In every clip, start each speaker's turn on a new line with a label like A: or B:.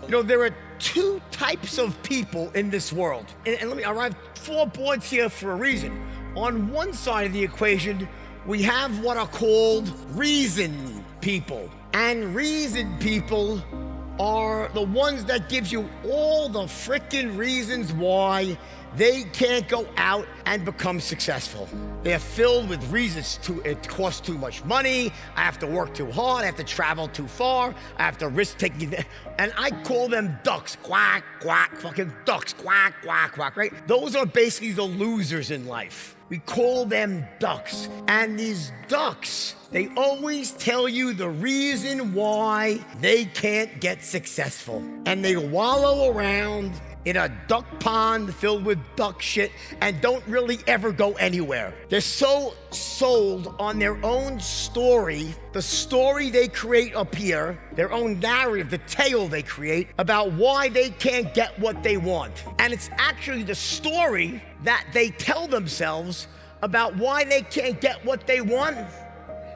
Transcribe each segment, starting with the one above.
A: You know, there are two types of people in this world. And I have 4 boards here for a reason. On one side of the equation, we have what are called reason people. And reason people are the ones that gives you all the frickin' reasons why they can't go out and become successful. They're filled with reasons. It costs too much money, I have to work too hard, I have to travel too far, I have to risk taking it. And I call them ducks. Quack, quack, fucking ducks. Quack, quack, quack, right? Those are basically the losers in life. We call them ducks. And these ducks, they always tell you the reason why they can't get successful. And they wallow around in a duck pond filled with duck shit and don't really ever go anywhere. They're so sold on their own story, the story they create up here, their own narrative, the tale they create about why they can't get what they want. And it's actually the story that they tell themselves about why they can't get what they want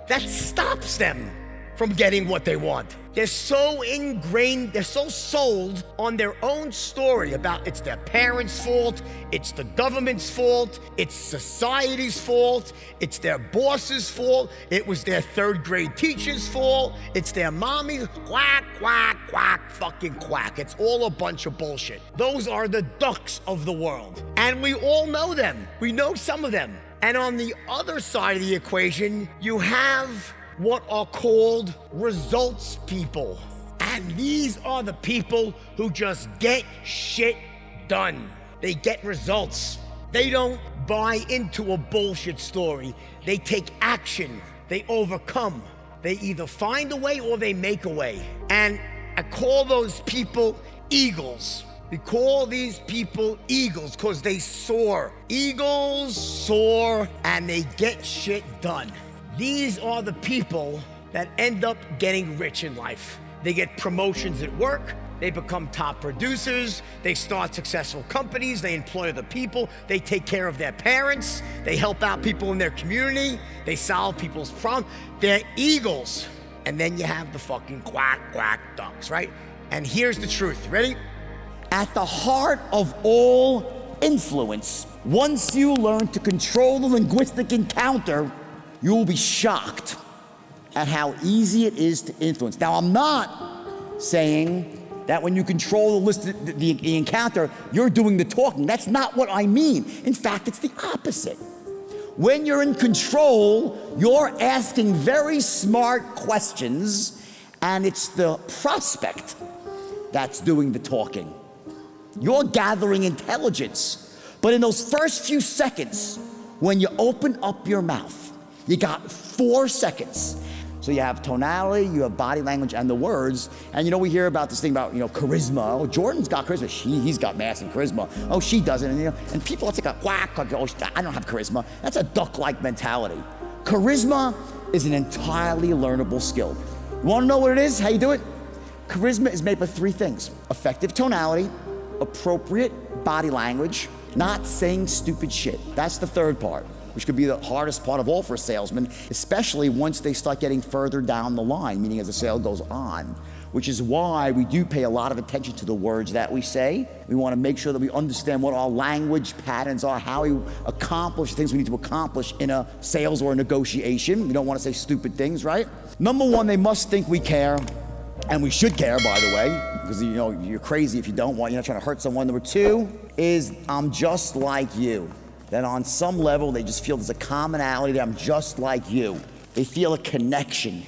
A: that stops them from getting what they want. They're so ingrained, they're so sold on their own story about it's their parents' fault, it's the government's fault, it's society's fault, it's their boss's fault, it was their 3rd grade teacher's fault, it's their mommy's, quack, quack, quack, fucking quack. It's all a bunch of bullshit. Those are the ducks of the world. And we all know them. We know some of them. And on the other side of the equation, you have what are called results people. And these are the people who just get shit done. They get results. They don't buy into a bullshit story. They take action. They overcome. They either find a way or they make a way. And I call those people eagles. We call these people eagles because they soar. Eagles soar and they get shit done. These are the people that end up getting rich in life. They get promotions at work, they become top producers, they start successful companies, they employ other people, they take care of their parents, they help out people in their community, they solve people's problems. They're eagles. And then you have the fucking quack, quack ducks, right? And here's the truth, ready?
B: At the heart of all influence, once you learn to control the linguistic encounter, you will be shocked at how easy it is to influence. Now, I'm not saying that when you control the encounter, you're doing the talking. That's not what I mean. In fact, it's the opposite. When you're in control, you're asking very smart questions, and it's the prospect that's doing the talking. You're gathering intelligence. But in those first few seconds, when you open up your mouth, you got 4 seconds. So you have tonality, you have body language, and the words. And we hear about this thing about, charisma. Oh, Jordan's got charisma. He's got massive charisma. Oh, she doesn't. And people, it's like a quack, like, oh, I don't have charisma. That's a duck-like mentality. Charisma is an entirely learnable skill. You wanna know what it is, how you do it? Charisma is made up of 3 things: effective tonality, appropriate body language, not saying stupid shit. That's the 3rd part, which could be the hardest part of all for a salesman, especially once they start getting further down the line, meaning as the sale goes on, which is why we do pay a lot of attention to the words that we say. We want to make sure that we understand what our language patterns are, how we accomplish things we need to accomplish in a sales or a negotiation. We don't want to say stupid things, right? Number 1, they must think we care, and we should care, by the way, because you're crazy if you don't want, you're not trying to hurt someone. Number 2 is, I'm just like you. That on some level, they just feel there's a commonality that I'm just like you. They feel a connection.